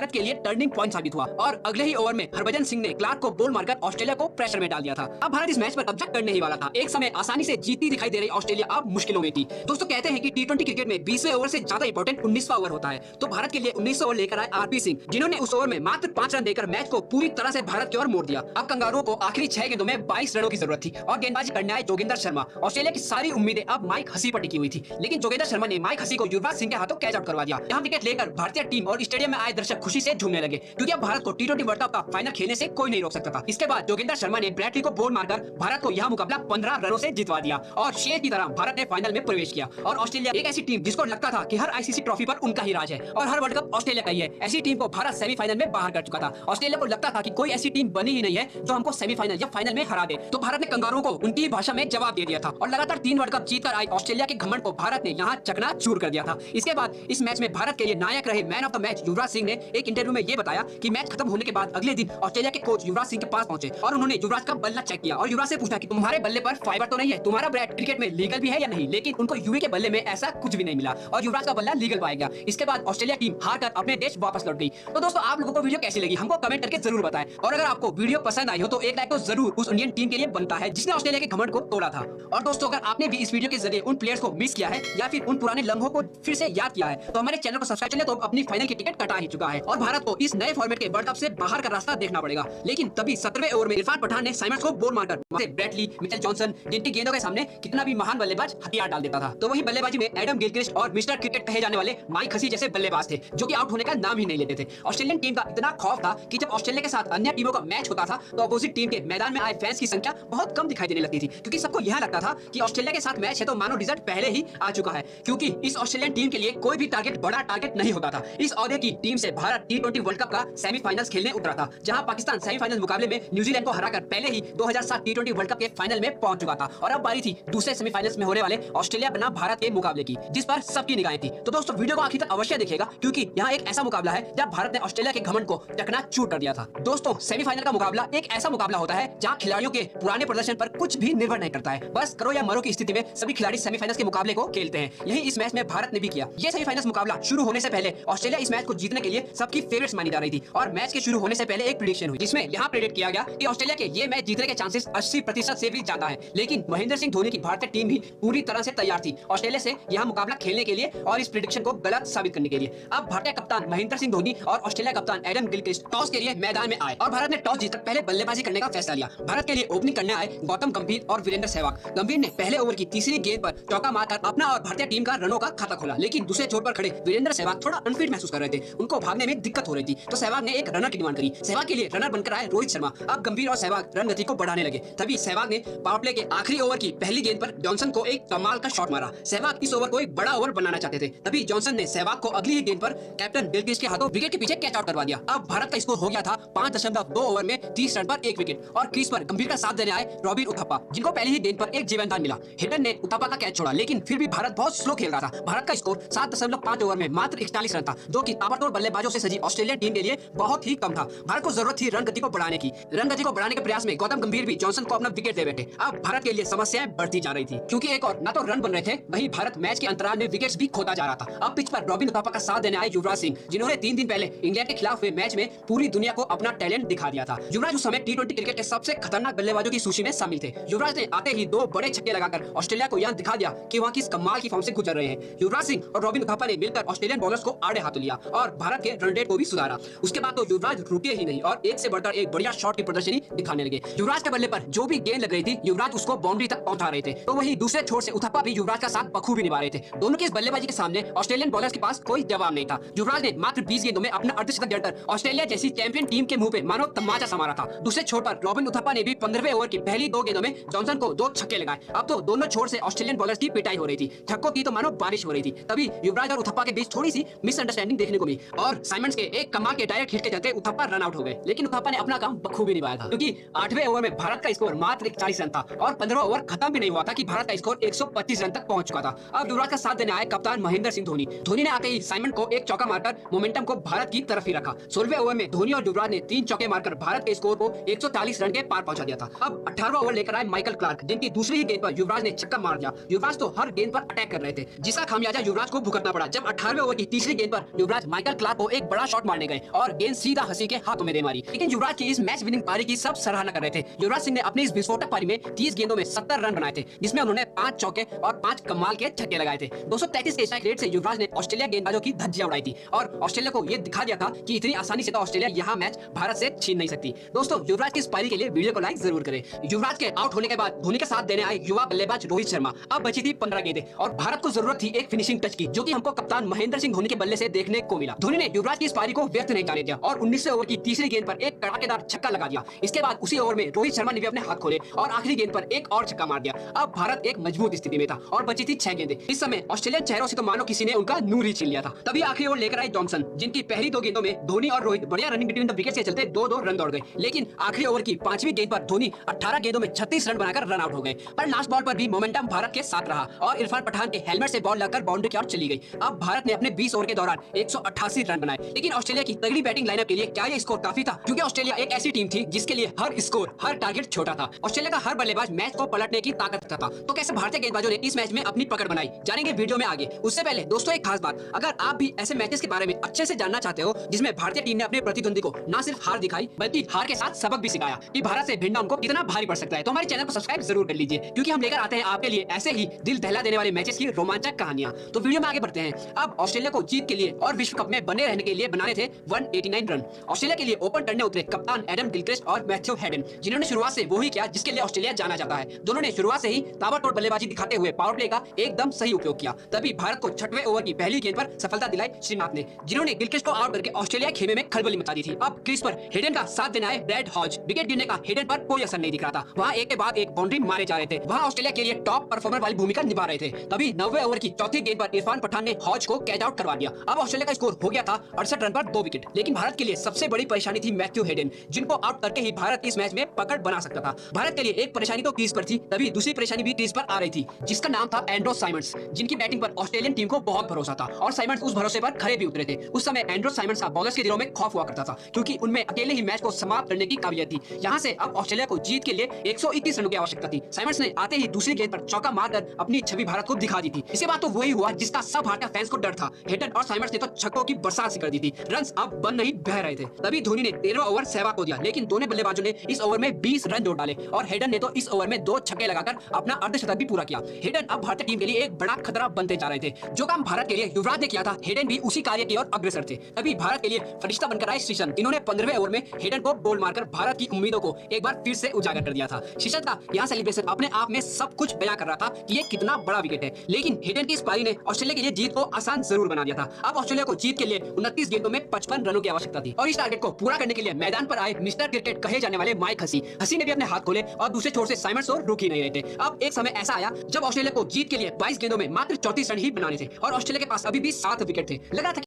भारत के लिए turning point साबित हुआ और अगले ही ओवर में हरभजन सिंह ने क्लार्क को बॉल मारकर ऑस्ट्रेलिया को प्रेशर में डाल दिया था। अब भारत इस मैच पर कब्जा करने ही वाला था। एक समय आसानी से जीतती दिखाई दे रही ऑस्ट्रेलिया अब मुश्किलों में थी। दोस्तों कहते हैं कि टी20 क्रिकेट में 20वें ओवर से ज्यादा इंपॉर्टेंट 19वां ओवर होता है। तो भारत के लिए 19वां ओवर लेकर आए आरपी सिंह, जिन्होंने उस ओवर में मात्र 5 रन देकर मैच को पूरी तरह से भारत की ओर मोड़ दिया। अब कंगारुओं को आखिरी 6 गेंदों में 22 रनों की जरूरत थी और गेंदबाजी करने आए जोगिंदर शर्मा। ऑस्ट्रेलिया की सारी उम्मीदें अब माइक हसी पर टिकी हुई थी, लेकिन जोगिंदर शर्मा ने माइक हसी को युवराज सिंह के हाथों कैच आउट करवा दिया। यहाँ विकेट लेकर भारतीय टीम और स्टेडियम में आए दर्शक खुशी से झूमने लगे, क्योंकि अब भारत को टी20 वर्ल्ड कप का फाइनल खेलने से कोई नहीं रोक सकता था। इसके बाद जोगिंदर शर्मा ने ब्रैटली को बॉल मारकर भारत को यह मुकाबला 15 रनों से जितवा दिया और शेर की तरह भारत ने फाइनल में प्रवेश किया। और ऑस्ट्रेलिया एक ऐसी टीम जिसको लगता था कि हर आईसीसी ट्रॉफी पर उनका ही राज है और हर वर्ल्ड कप ऑस्ट्रेलिया का ही है, ऐसी टीम को भारत सेमीफाइनल में बाहर कर चुका था। ऑस्ट्रेलिया को लगता था कि कोई ऐसी टीम बनी ही नहीं है जो हमको सेमीफाइनल या फाइनल में हरा दे। तो भारत ने कंगारुओं को उनकी भाषा में जवाब दे दिया था और लगातार 3 वर्ल्ड कप जीतकर आई ऑस्ट्रेलिया के घमंड को भारत ने यहाँ चकनाचूर कर दिया था। इसके बाद इस मैच में भारत के लिए नायक रहे man of the match Yuvraj Singh ने एक इंटरव्यू में ये बताया कि मैच खत्म होने के बाद अगले दिन ऑस्ट्रेलिया के कोच युवराज सिंह के पास पहुंचे और उन्होंने युवराज का बल्ला चेक किया और युवराज से पूछा कि तुम्हारे बल्ले पर फाइबर तो नहीं है, तुम्हारा बैट क्रिकेट में लीगल भी है या नहीं। लेकिन उनको यूवी के बल्ले में ऐसा कुछ भी नहीं मिला और युवराज का बल्ला लीगल पाया गया। इसके बाद ऑस्ट्रेलिया टीम हारकर अपने देश वापस लौट गई। तो दोस्तों आप लोगों को वीडियो कैसी लगी हमको कमेंट करके जरूर बताएं और अगर आपको वीडियो पसंद आई हो तो एक लाइक तो जरूर उस इंडियन टीम के लिए बनता है जिसने ऑस्ट्रेलिया के घमंड को तोड़ा था। और दोस्तों अगर आपने भी इस वीडियो के जरिए उन प्लेयर्स को मिस किया है या फिर उन पुराने लम्हों को फिर से याद किया है तो हमारे चैनल को सब्सक्राइब करें, तो अपनी फाइनल की टिकट कटा ही चुका है और भारत को इस नए फॉर्मेट के वर्ल्ड कप से बाहर का रास्ता देखना पड़ेगा। लेकिन तभी 17वें ओवर में इरफान पठान ने साइमंड्स को बॉल मारकर ब्रैटली, मिचेल जॉनसन जिनकी गेंदों के सामने कितना भी महान बल्लेबाज हथियार डाल देता था। तो वही बल्लेबाजी में एडम गिलक्रिस्ट और मिस्टर क्रिकेट कहे जाने वाले माइक हसी जैसे बल्लेबाज थे जो कि आउट होने का नाम ही नहीं लेते थे। ऑस्ट्रेलियन टीम का इतना खौफ था कि जब ऑस्ट्रेलिया के साथ अन्य टीमों का मैच होता था तो अपोजिट टीम के मैदान में आए फैंस की संख्या बहुत कम दिखाई देने लगती थी, क्योंकि सबको यह लगता था कि ऑस्ट्रेलिया के साथ मैच है तो मानो रिजल्ट पहले ही आ चुका है, क्योंकि इस ऑस्ट्रेलियन टीम के लिए कोई भी टारगेट बड़ा टारगेट नहीं होता था। इस ओहदे की टीम से भारत टी20 वर्ल्ड कप का सेमीफाइनल्स खेलने उतरा था, जहां पाकिस्तान सेमीफाइनल मुकाबले में न्यूजीलैंड को हराकर पहले ही 2007 टी20 वर्ल्ड कप के फाइनल में पहुंच चुका था और अब बारी थी दूसरे सेमीफाइनल्स में होने वाले ऑस्ट्रेलिया बना भारत के मुकाबले की, जिस पर सबकी निगाहें थी। तो दोस्तों वीडियो को आखिर तक अवश्य देखिएगा, क्योंकि यहाँ एक ऐसा मुकाबला है जब भारत ने ऑस्ट्रेलिया के घमंड को चकनाचूर कर दिया था। दोस्तों सेमीफाइनल का मुकाबला एक ऐसा मुकाबला होता है जहाँ खिलाड़ियों के पुराने प्रदर्शन पर कुछ भी निर्भर नहीं करता है, बस करो या मरो की स्थिति में सभी खिलाड़ी सेमीफाइनल्स के मुकाबले को खेलते हैं। यही इस मैच में भारत ने भी किया। ये सेमीफाइनल्स मुकाबला शुरू होने से पहले ऑस्ट्रेलिया इस मैच को जीतने के लिए सबकी फेवरेट्स मानी जा रही थी और मैच के शुरू होने से पहले एक प्रेडिक्शन हुई जिसमें यहाँ प्रेडिक्ट किया गया कि ऑस्ट्रेलिया के ये मैच जीतने के चांसेस 80% से भी ज्यादा है। लेकिन महेंद्र सिंह धोनी की भारतीय टीम भी पूरी तरह से तैयार थी ऑस्ट्रेलिया से यह मुकाबला खेलने के लिए और इस प्रेडिक्शन को गलत साबित करने के लिए। अब भारतीय कप्तान महेंद्र सिंह धोनी और ऑस्ट्रेलिया कप्तान एडम गिलक्रिस्ट टॉस के लिए मैदान में आए और भारत ने टॉस जीतकर पहले बल्लेबाजी करने का फैसला लिया। भारत के लिए ओपनिंग करने आए गौतम गंभीर और वीरेंद्र सहवाग। गंभीर ने पहले ओवर की तीसरी गेंद पर चौका मारकर अपना और भारतीय टीम का रनों का खाता खोला, लेकिन दूसरे छोर पर खड़े वीरेंद्र सहवाग थोड़ा अनफिट महसूस कर रहे थे, उनको भागने में दिक्कत हो रही थी। तो सहवाग ने एक रनर की डिमांड करी। सहवाग के लिए रनर बनकर आए रोहित शर्मा। अब गंभीर और सहवाग रन गति को बढ़ाने लगे। तभी सहवाग ने पावर प्ले के आखिरी ओवर की पहली गेंद पर जॉनसन को एक कमाल का शॉट मारा। सहवाग इस ओवर को एक बड़ा ओवर बनाना चाहते थे, तभी जॉनसन ने सहवाग को अगली ही गेंद पर कैप्टन गिलक्रिस्ट के हाथों विकेट के पीछे कैच आउट करवा दिया। अब भारत का स्कोर हो गया था 5.2 ओवर में 30 रन पर 1 विकेट और क्रीज पर गंभीर का साथ देने आए रॉबिन उथप्पा, जिनको पहली ही गेंद पर एक जीवनदान मिला। हिटन ने उथप्पा का कैच छोड़ा, लेकिन फिर भी भारत बहुत स्लो खेल रहा था। भारत का स्कोर 7.5 ओवर में मात्र 41 रन था, जो कि ताबड़तोड़ बल्लेबाजों से सजी ऑस्ट्रेलियन टीम के लिए बहुत ही कम था। भारत को जरूरत थी रन गति को बढ़ाने की। रन गति को बढ़ाने के प्रयास में गौतम गंभीर भी जॉनसन को अपना विकेट दे बैठे। अब भारत के लिए समस्याएं बढ़ती जा रही थी, क्योंकि एक और न तो रन बन रहे थे, वहीं भारत मैच के अंतराल में विकेट्स भी खोता जा रहा था। अब पिच पर रॉबिन उथप्पा का साथ देने आए युवराज सिंह, जिन्होंने 3 दिन पहले इंग्लैंड के खिलाफ हुए मैच में पूरी दुनिया को अपना टैलेंट दिखा दिया था। युवराज उस समय टी20 क्रिकेट के सबसे खतरनाक बल्लेबाजों की सूची में शामिल थे। युवराज ने आते ही 2 बड़े छक्के लगाकर ऑस्ट्रेलिया को यह दिखा दिया कि वहाँ किस कमाल की फॉर्म से गुजर रहे हैं। युवराज सिंह और रॉबिन उथप्पा ने मिलकर ऑस्ट्रेलियन बॉलर्स को आड़े हाथों लिया और भारत के रन रेट को भी सुधारा। उसके बाद तो युवराज रुके ही नहीं और एक से बढ़कर एक बढ़िया शॉट की प्रदर्शनी दिखाने लगे। युवराज के बल्ले पर जो भी गेंद लग रही थी युवराज उसको बाउंड्री तक पहुंचा रहे थे, तो वही दूसरे छोर से उथप्पा भी युवराज का साथ बखूबी निभा रहे थे। दोनों की इस बल्लेबाजी के सामने ऑस्ट्रेलियन बॉलर्स के पास कोई जवाब नहीं था। युवराज ने मात्र 20 गेंदों में अपना अर्धशतक जड़कर ऑस्ट्रेलिया जैसी चैंपियन टीम के मुंह पे मानो तमाचा समारा था। दूसरे छोर पर रॉबिन उथप्पा ने भी 15वें ओवर की पहली 2 गेंदों में जॉनसन को 2 छक्के लगाए। अब तो दोनों छोर से ऑस्ट्रेलियन बॉलर्स की पिटाई हो रही थी, छक्कों की तो मानो बारिश हो रही थी। तभी युवराज और उथप्पा के बीच थोड़ी सी मिसअंडरस्टैंडिंग देखने को मिली और साइमंड्स के एक कमाल के डायरेक्ट हिट के चलते उथप्पा रन आउट हो गए। लेकिन उथप्पा ने अपना काम बखूबी निभाया था, क्योंकि 8वें ओवर में भारत का स्कोर मात्र 41 रन था और 15वां ओवर खत्म भी नहीं हुआ था कि भारत का स्कोर 125 रन तक पहुंच चुका था। अब युवराज का साथ देने आए कप्तान महेंद्र सिंह धोनी। धोनी ने आते ही साइमंड को एक चौका मारकर मोमेंटम को भारत की तरफ ही रखा। 16वें ओवर में धोनी और युवराज ने 3 चौके मारकर भारत के स्कोर को 140 रन के पार पहुंचा दिया था। अब 18वां ओवर लेकर आए माइकल क्लार्क, जिनकी दूसरी ही गेंद पर युवराज ने छक्का मार दिया। युवराज तो हर गेंद पर अटैक कर रहे थे, जिसका खामियाजा युवराज को भुगतना पड़ा जब 18वें ओवर की तीसरी गेंद पर युवराज माइकल क्लार्क को एक एक बड़ा शॉट मारने गए और गेंद सीधा हसी के हाथों में दे मारी। लेकिन युवराज की इस मैच विनिंग पारी की सब सराहना कर रहे थे। युवराज सिंह ने अपनी इस विस्फोटक पारी में 30 गेंदों में 70 रन बनाए थे, जिसमें उन्होंने 5 चौके और 5 कमाल के छक्के लगाए थे। 233 के स्ट्राइक रेट से युवराज ने ऑस्ट्रेलिया गेंदबाजों की धज्जियां उड़ाई थी और ऑस्ट्रेलिया को यह दिखा दिया था कि इतनी आसानी से तो ऑस्ट्रेलिया यहां मैच भारत से छीन नहीं सकती। दोस्तों, युवराज की इस पारी के लिए वीडियो को लाइक जरूर करें। युवराज के आउट होने के बाद धोनी का साथ देने आए युवा बल्लेबाज रोहित शर्मा। अब बची थी 15 गेंदें और भारत को जरूरत थी एक फिनिशिंग टच की, जो कि हमको कप्तान महेंद्र सिंह धोनी के बल्ले से देखने को मिला। धोनी ने युवराज की इस पारी को व्यर्थ नहीं जाने दिया और 19वें ओवर की तीसरी गेंद पर एक कड़ाकेदार छक्का लगा दिया। इसके बाद उसी ओवर में रोहित शर्मा ने भी अपने हाथ खोले और आखिरी गेंद पर एक और छक्का मार दिया। अब भारत एक मजबूत स्थिति में था और बची थी 6 गेंदें। इस समय ऑस्ट्रेलियन चेहरों से तो मानो किसी ने उनका नूर ही छीन लिया था। तभी आखिरी ओवर लेकर आए जॉनसन, जिनकी पहली 2 गेंदों में धोनी और रोहित बढ़िया रनिंग बिटवीन द विकेट के चलते 2-2 रन दौड़ गए। लेकिन आखिरी ओवर की 5वीं गेंद पर धोनी 18 गेंदों में 36 रन बनाकर रन आउट हो गए। पर लास्ट बॉल पर भी मोमेंटम भारत के साथ रहा और इरफान पठान के हेलमेट से बॉल लगकर बाउंड्री की ओर चली गई। अब भारत ने अपने 20 ओवर के दौरान 188 रन बनाए। लेकिन ऑस्ट्रेलिया की तगड़ी बैटिंग लाइनअप के लिए क्या ये स्कोर काफी था? क्योंकि ऑस्ट्रेलिया एक ऐसी टीम थी जिसके लिए हर स्कोर, हर टारगेट छोटा था। ऑस्ट्रेलिया का हर बल्लेबाज मैच को पलटने की ताकत रखता था। तो कैसे भारतीय गेंदबाजों ने इस मैच में अपनी पकड़ बनाई, जानेंगे वीडियो में आगे। उससे पहले दोस्तों एक खास बात, अगर आप भी ऐसे मैचेस के बारे में अच्छे से जानना चाहते हो जिसमें भारतीय टीम ने अपने प्रतिद्वंदी को न सिर्फ हार दिखाई बल्कि हार के साथ सबक भी सिखाया कि भारत से भिड़ना उनको कितना भारी पड़ सकता है, तो हमारे चैनल को सब्सक्राइब जरूर कर लीजिए, क्योंकि हम लेकर आते हैं आपके लिए ऐसे ही दिल दहला देने वाले मैचेस की रोमांचक कहानियां। तो वीडियो में आगे बढ़ते हैं। अब ऑस्ट्रेलिया को जीत के लिए और विश्व कप में बने रहने के लिए बनाने थे 189 रन। ऑस्ट्रेलिया के लिए ओपन करने उतरे कप्तान एडम गिलक्रिस्ट और मैथ्यू हेडन, जिन्होंने शुरुआत से वही किया जिसके लिए ऑस्ट्रेलिया जाना जाता है। दोनों ने शुरुआत से ही ताबड़तोड़ बल्लेबाजी दिखाते हुए पावर प्ले का एकदम सही उपयोग किया। तभी भारत को 6वें ओवर की पहली गेंद पर सफलता दिलाई श्रीनाथ ने, जिन्होंने गिलक्रिस्ट को आउट करके ऑस्ट्रेलिया खेमे में खलबली मचा दी थी। अब क्रीज पर हेडन का साथ देना है ब्रैड हॉज। विकेट गिरने का हेडन पर कोई असर नहीं दिख रहा था। वहां एक के बाद एक बाउंड्री मारे जा रहे थे। वहां ऑस्ट्रेलिया के लिए टॉप परफॉर्मर वाली भूमिका निभा रहे थे। तभी 90वें ओवर की चौथी गेंद पर इरफान पठान ने हॉज को कैच आउट करवा दिया। अब ऑस्ट्रेलिया का स्कोर हो गया था 68 रन पर 2 विकेट। लेकिन भारत के लिए सबसे बड़ी परेशानी थी मैथ्यू हेडन, जिनको आउट करके ही भारत इस मैच में पकड़ बना सकता था। भारत के लिए एक परेशानी तो क्रीज पर थी, तभी दूसरी परेशानी भी क्रीज पर आ रही थी, जिसका नाम था एंड्रो साइमंड्स, जिनकी बैटिंग पर ऑस्ट्रेलियन टीम को बहुत भरोसा था और साइमंड्स उस भरोसे पर खरे भी उतरे थे। उस समय एंड्रो साइमंड्स का बॉलर्स के दिलों में खौफ हुआ करता था, क्योंकि उनमें अकेले ही मैच को समाप्त करने की काबिलियत थी। यहाँ से अब ऑस्ट्रेलिया को जीत के लिए 121 रनों की आवश्यकता थी। साइमंड्स ने आते ही दूसरी गेंद पर चौका मारकर अपनी छवि भारत को दिखा दी थी। इसके बाद तो वही हुआ जिसका सब भारतीय फैंस को डर था। हेडन और साइमंड्स ने तो छक्कों की बरसात सी कर दी थी। रन्स अब बंद नहीं बह रहे थे। तभी धोनी ने 13वां ओवर सहवाग को दिया, लेकिन दोनों बल्लेबाजों ने इस ओवर में 20 रन जोड़ डाले और हेडन ने तो इस ओवर में 2 छक्के लगाकर अपना अर्धशतक भी पूरा किया। हेडन अब भारतीय टीम के लिए एक बड़ा खतरा बनते जा रहे थे। जो काम भारत के लिए युवराज ने किया था, हेडन भी उसी कार्य की ओर अग्रसर थे। तभी भारत के लिए फरिश्ता बनकर आए श्रीसंत। इन्होंने 15वें ओवर में हेडन को बोल मारकर भारत की उम्मीदों को एक बार फिर से उजागर कर दिया था। श्रीसंत का यहां सेलिब्रेशन अपने आप में सब कुछ बयां कर रहा था कि ये कितना बड़ा विकेट है। लेकिन हेडन की इस पारी ने ऑस्ट्रेलिया के लिए जीत को आसान जरूर बना दिया था। अब ऑस्ट्रेलिया को जीत के लिए 29 गेंदों में 55 रनों की आवश्यकता थी और इस टारगेट को पूरा करने के लिए मैदान पर आए मिस्टर क्रिकेट कहे जाने वाले माइक हसी ने भी अपने हाथ खोले और दूसरे छोर से साइमंड्स और रुक ही नहीं रहे थे। अब एक समय ऐसा आया जब ऑस्ट्रेलिया को जीत के लिए 22 गेंदों में मात्र 34 रन ही बनाने थे और ऑस्ट्रेलिया के पास अभी भी 7 विकेट थे। लग रहा था